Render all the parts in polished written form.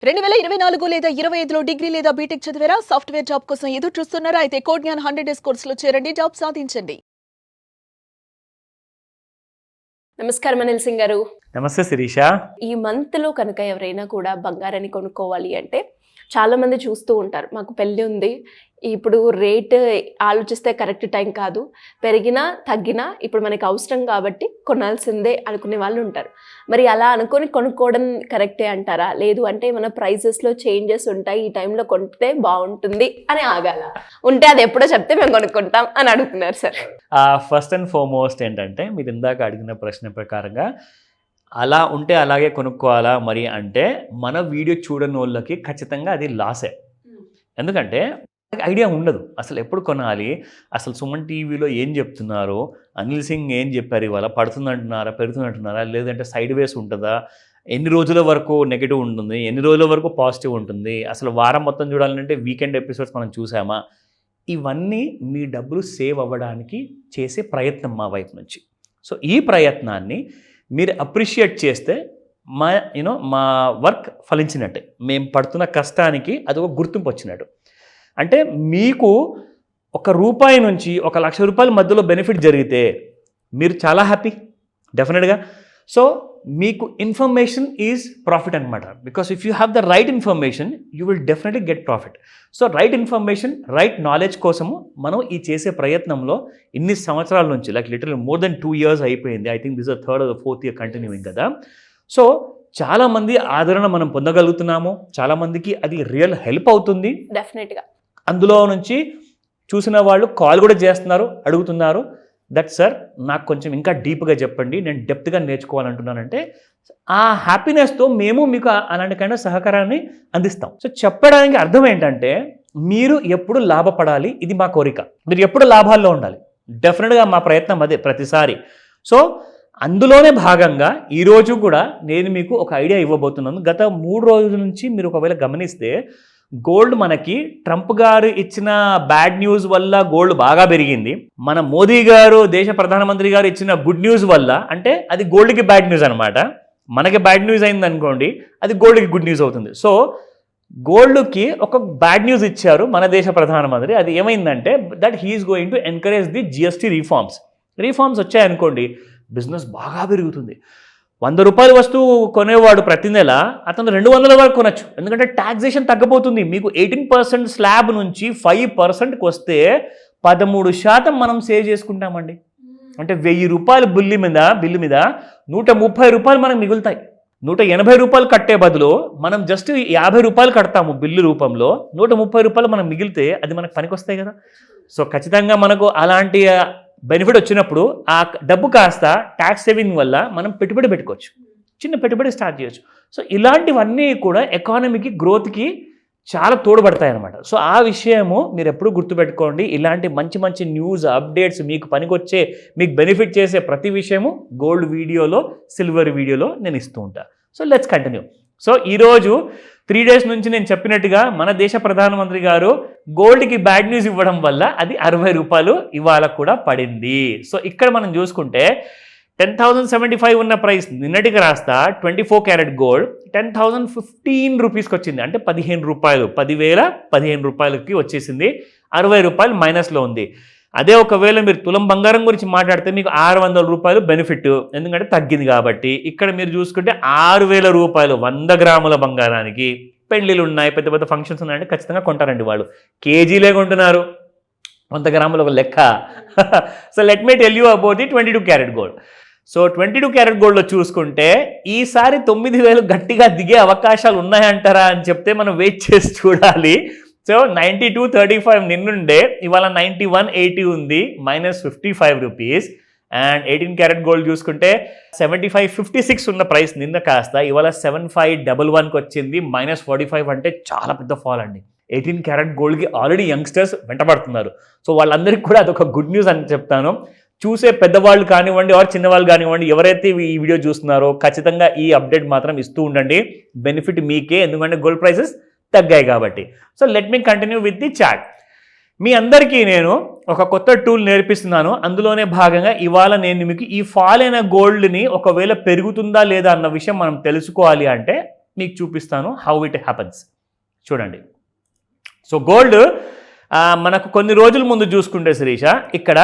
2024 లేదా 25లో డిగ్రీ లేదా బీటెక్ చదివారా? సాఫ్ట్‌వేర్ జాబ్ కోసం ఎదురు చూస్తున్నారా? అయితే కోడ్ జ్ఞాన్ 100 డేస్ కోర్సులో చేరండి, జాబ్ సాధించండి. నమస్కారం అనిల్ సింగ్ గారు. నమస్తే శిరీష. ఈ మంత్లో కనుక ఎవరైనా కూడా బంగారాన్ని కొనుక్కోవాలి అంటే చాలా మంది చూస్తూ ఉంటారు. మాకు పెళ్లి ఉంది, ఇప్పుడు రేట్ ఆలోచిస్తే కరెక్ట్ టైం కాదు, పెరిగినా తగ్గినా ఇప్పుడు మనకి అవసరం కాబట్టి కొనాల్సిందే అనుకునే వాళ్ళు ఉంటారు. మరి అలా అనుకొని కొనుక్కోవడం కరెక్టే అంటారా? లేదు అంటే మన ప్రైజెస్లో చేంజెస్ ఉంటాయి, ఈ టైంలో కొంటే బాగుంటుంది అని ఆగాల, ఉంటే అది ఎప్పుడో చెప్తే మేము కొనుక్కుంటాం అని అడుగుతున్నారు సార్. ఫస్ట్ అండ్ ఫార్మోస్ట్ ఏంటంటే, మీరు ఇందాక అడిగిన ప్రశ్న ప్రకారంగా అలా ఉంటే అలాగే కొనుక్కోవాలా మరి అంటే, మన వీడియో చూడని వాళ్ళకి ఖచ్చితంగా అది లాసే. ఎందుకంటే ఐడియా ఉండదు అసలు ఎప్పుడు కొనాలి, అసలు సుమన్ టీవీలో ఏం చెప్తున్నారు, అనిల్ సింగ్ ఏం చెప్పారు, ఇవాళ పడుతుందంటున్నారా పెరుగుతుందంటున్నారా, లేదంటే సైడ్ వేస్ ఉంటుందా, ఎన్ని రోజుల వరకు నెగిటివ్ ఉంటుంది, ఎన్ని రోజుల వరకు పాజిటివ్ ఉంటుంది, అసలు వారం మొత్తం చూడాలంటే వీకెండ్ ఎపిసోడ్స్ మనం చూసామా, ఇవన్నీ మీ డబ్బులు సేవ్ అవ్వడానికి చేసే ప్రయత్నం మా వైపు నుంచి. సో ఈ ప్రయత్నాన్ని మీరు అప్రిషియేట్ చేస్తే మా వర్క్ ఫలించినట్టే, మేము పడుతున్న కష్టానికి అది ఒక గుర్తింపు వచ్చినట్టు. అంటే మీకు ₹1 నుంచి ₹1,00,000 మధ్యలో బెనిఫిట్ జరిగితే మీరు చాలా హ్యాపీ డెఫినెట్గా. సో మీకు ఇన్ఫర్మేషన్ ఈజ్ ప్రాఫిట్ అనమాట. Because if you have the right information you will definitely get profit. So right information, right knowledge కోసము మనం ఈ చేసే ప్రయత్నంలో ఇన్ని సంవత్సరాల నుంచి, like literal more than 2 years అయిపోయింది. I think this are 3rd or 4th year continuing కదా. సో చాలామంది ఆదరణ మనం పొందగలుగుతున్నాము, చాలామందికి అది రియల్ హెల్ప్ అవుతుంది డెఫినెట్గా. అందులో నుంచి చూసిన వాళ్ళు కాల్ కూడా చేస్తున్నారు, అడుగుతున్నారు దట్ సార్ నాకు కొంచెం ఇంకా డీప్గా చెప్పండి, నేను డెప్త్గా నేర్చుకోవాలంటున్నానంటే ఆ హ్యాపీనెస్తో మేము మీకు అలాంటి కైనా సహకారాన్ని అందిస్తాం. సో చెప్పడానికి అర్థం ఏంటంటే, మీరు ఎప్పుడు లాభపడాలి, ఇది మా కోరిక, మీరు ఎప్పుడు లాభాల్లో ఉండాలి. డెఫినెట్గా మా ప్రయత్నం అదే ప్రతిసారి. సో అందులోనే భాగంగా ఈరోజు కూడా నేను మీకు ఒక ఐడియా ఇవ్వబోతున్నాను. గత 3 రోజుల నుంచి మీరు ఒకవేళ గమనిస్తే గోల్డ్ మనకి ట్రంప్ గారు ఇచ్చిన బ్యాడ్ న్యూస్ వల్ల గోల్డ్ బాగా పెరిగింది. మన మోదీ గారు దేశ ప్రధానమంత్రి గారు ఇచ్చిన గుడ్ న్యూస్ వల్ల, అంటే అది గోల్డ్కి బ్యాడ్ న్యూస్ అనమాట. మనకి బ్యాడ్ న్యూస్ అయింది అనుకోండి, అది గోల్డ్కి గుడ్ న్యూస్ అవుతుంది. సో గోల్డ్కి ఒక బ్యాడ్ న్యూస్ ఇచ్చారు మన దేశ ప్రధానమంత్రి. అది ఏమైందంటే that he's going to encourage the GST reforms వచ్చాయనుకోండి, బిజినెస్ బాగా పెరుగుతుంది. ₹100 వస్తువు కొనేవాడు ప్రతి నెల అతను 200 వరకు కొనొచ్చు, ఎందుకంటే ట్యాక్సేషన్ తగ్గబోతుంది. మీకు 18% స్లాబ్ నుంచి 5%కి వస్తే 13% మనం సేవ్ చేసుకుంటామండి. అంటే ₹1000 బిల్లు మీద ₹130 మనకు మిగులుతాయి. ₹180 కట్టే బదులు మనం జస్ట్ ₹50 కడతాము బిల్లు రూపంలో, ₹130 మనం మిగిలితే అది మనకు పనికొస్తాయి కదా. సో ఖచ్చితంగా మనకు అలాంటి బెనిఫిట్ వచ్చినప్పుడు ఆ డబ్బు కాస్త ట్యాక్స్ సేవింగ్ వల్ల మనం పెట్టుబడి పెట్టుకోవచ్చు, చిన్న పెట్టుబడి స్టార్ట్ చేయొచ్చు. సో ఇలాంటివన్నీ కూడా ఎకానమీకి గ్రోత్కి చాలా తోడ్పడతాయి అన్నమాట. సో ఆ విషయము మీరు ఎప్పుడు గుర్తుపెట్టుకోండి. ఇలాంటి మంచి మంచి న్యూస్ అప్డేట్స్ మీకు పనికొచ్చే, మీకు బెనిఫిట్ చేసే ప్రతి విషయము గోల్డ్ వీడియోలో, సిల్వర్ వీడియోలో నేను ఇస్తూ ఉంటాను. So let's continue. సో ఈరోజు 3 days నుంచి నేను చెప్పినట్టుగా మన దేశ ప్రధానమంత్రి గారు గోల్డ్కి బ్యాడ్ న్యూస్ ఇవ్వడం వల్ల అది ₹60 ఇవాళ కూడా పడింది. సో ఇక్కడ మనం చూసుకుంటే 10,075 ఉన్న ప్రైస్ నిన్నటికి రాస్తా 24 క్యారెట్ గోల్డ్ 10,015 రూపీస్కి వచ్చింది. అంటే ₹15, ₹10,015కి వచ్చేసింది. ₹60 మైనస్లో ఉంది. అదే ఒకవేళ మీరు తులం బంగారం గురించి మాట్లాడితే మీకు ₹600 బెనిఫిట్, ఎందుకంటే తగ్గింది కాబట్టి. ఇక్కడ మీరు చూసుకుంటే ₹6,000 100 గ్రాముల బంగారానికి. పెళ్ళిళ్ళు ఉన్నాయి, పెద్ద పెద్ద ఫంక్షన్స్ ఉన్నాయంటే ఖచ్చితంగా కొంటారండి వాళ్ళు, కేజీలే కొంటున్నారు, 100 గ్రాముల ఒక లెక్క. So let me tell you about the 22 carat gold. So 22 carrot గోల్డ్లో చూసుకుంటే ఈసారి 9,000 గట్టిగా దిగే అవకాశాలు ఉన్నాయంటారా అని చెప్తే మనం వెయిట్ చేసి చూడాలి. సో 92.35 నిన్నుండే ఇవాళ 91.80 ఉంది, -55 అండ్ 18 క్యారెట్ గోల్డ్ చూసుకుంటే 75.56 ఉన్న ప్రైస్ నిన్న కాస్త ఇవాళ 7511కి వచ్చింది, -45 అంటే చాలా పెద్ద ఫాల్ అండి. 18 క్యారెట్ గోల్డ్కి ఆల్రెడీ యంగ్స్టర్స్ వెంటబడుతున్నారు. సో వాళ్ళందరికీ కూడా అదొక గుడ్ న్యూస్ అని చెప్తాను. చూసే పెద్దవాళ్ళు కానివ్వండి, ఆర్ చిన్నవాళ్ళు కానివ్వండి, ఎవరైతే ఈ వీడియో చూస్తున్నారో ఖచ్చితంగా ఈ అప్డేట్ మాత్రం ఇస్తూ ఉండండి. బెనిఫిట్ మీకే, ఎందుకంటే గోల్డ్ ప్రైసెస్ తగ్గాయి కాబట్టి. So let me continue with the chat. మీ అందరికీ నేను ఒక కొత్త టూల్ నేర్పిస్తున్నాను. అందులోనే భాగంగా ఇవాళ నేను మీకు ఈ ఫాల్ అయిన గోల్డ్ని ఒకవేళ పెరుగుతుందా లేదా అన్న విషయం మనం తెలుసుకోవాలి అంటే మీకు చూపిస్తాను హౌ ఇట్ హ్యాపన్స్. చూడండి. సో గోల్డ్ మనకు కొన్ని రోజుల ముందు చూసుకుంటే శిరీష ఇక్కడ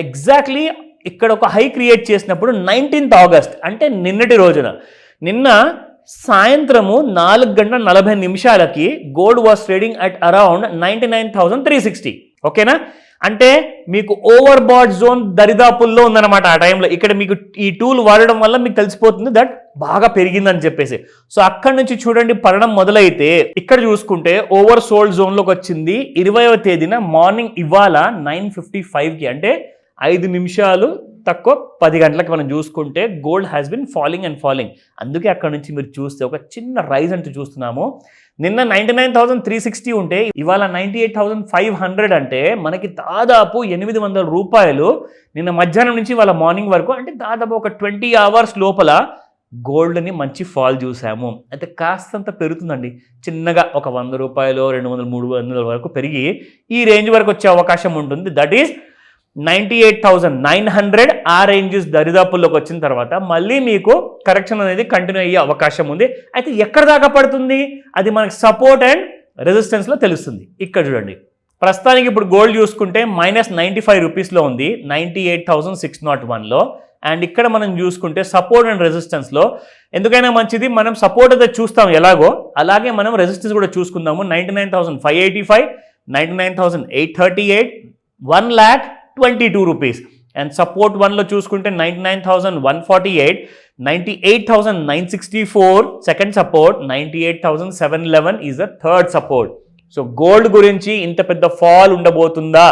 ఎగ్జాక్ట్లీ ఇక్కడ ఒక హై క్రియేట్ చేసినప్పుడు 19th ఆగస్ట్ అంటే నిన్నటి రోజున నిన్న సాయంత్రము 4:40 gold was trading at around 99,360. ఓకేనా? అంటే మీకు ఓవర్ బాట్ జోన్ దరిదాపుల్లో ఉందన్నమాట ఆ టైంలో. ఇక్కడ మీకు ఈ టూల్ వాడడం వల్ల మీకు తెలిసిపోతుంది దట్ బాగా పెరిగిందని చెప్పేసి. సో అక్కడి నుంచి చూడండి పడడం మొదలైతే ఇక్కడ చూసుకుంటే ఓవర్ సోల్డ్ జోన్లోకి వచ్చింది 20వ తేదీన మార్నింగ్ ఇవాళ 9:55 అంటే 5 నిమిషాలు తక్కువ 10 గంటలకు మనం చూసుకుంటే gold has been falling and falling. అందుకే అక్కడ నుంచి మీరు చూస్తే ఒక చిన్న రైజ్ అంటూ చూస్తున్నాము. నిన్న 99,360 ఉంటే ఇవాళ 98,500 అంటే మనకి దాదాపు 800 రూపాయలు నిన్న మధ్యాహ్నం నుంచి వాళ్ళ మార్నింగ్ వరకు అంటే దాదాపు ఒక 20 hours లోపల గోల్డ్ని మంచి ఫాల్ చూసాము. అయితే కాస్తంత పెరుగుతుందండి, చిన్నగా ఒక 100 రూపాయలు 200 300 వరకు పెరిగి ఈ రేంజ్ వరకు వచ్చే అవకాశం ఉంటుంది. దట్ ఈస్ 98,900 ఆ రేంజెస్ దరిదాపుల్లోకి వచ్చిన తర్వాత మళ్ళీ మీకు కరెక్షన్ అనేది కంటిన్యూ అయ్యే అవకాశం ఉంది. అయితే ఎక్కడ దాకా పడుతుంది అది మనకి సపోర్ట్ అండ్ రెసిస్టెన్స్లో తెలుస్తుంది. ఇక్కడ చూడండి ప్రస్తుతానికి ఇప్పుడు గోల్డ్ చూసుకుంటే -95 రూపీస్లో ఉంది 98,601లో. అండ్ ఇక్కడ మనం చూసుకుంటే సపోర్ట్ అండ్ రెసిస్టెన్స్లో ఎందుకైనా మంచిది మనం సపోర్ట్ అయితే చూస్తాం ఎలాగో అలాగే మనం రెసిస్టెన్స్ కూడా చూసుకుందాము. 99,585, 99,838, 1,22 రూపీస్. అండ్ సపోర్ట్ 1లో చూసుకుంటే 99,148, 98,964 second support, 98,711 is the third support. So gold గురించి ఇంత పెద్ద ఫాల్ ఉండబోతుందా,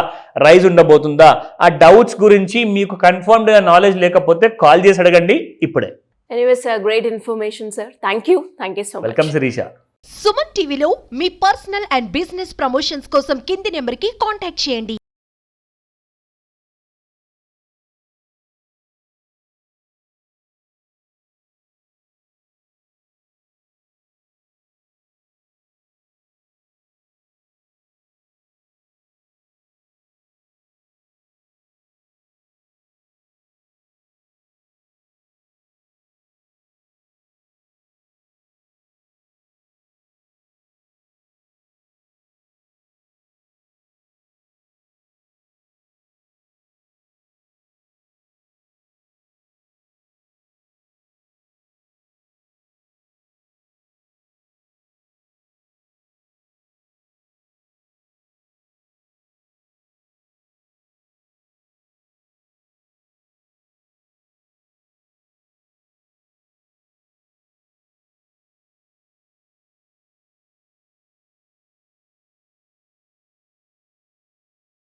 రైజ్ ఉండబోతుందా, ఆ డౌట్స్ గురించి మీకు కన్ఫర్మ్డ్గా నాలెడ్జ్ లేకపోతే కాల్ చేసి అడగండి ఇప్పుడే. Anyways great information sir. Thank you so much. Welcome Sireesha. Suman టీవీలో మీ పర్సనల్ అండ్ బిజినెస్ ప్రమోషన్స్ కోసం కింది నెంబర్కి కాంటాక్ట్ చేయండి.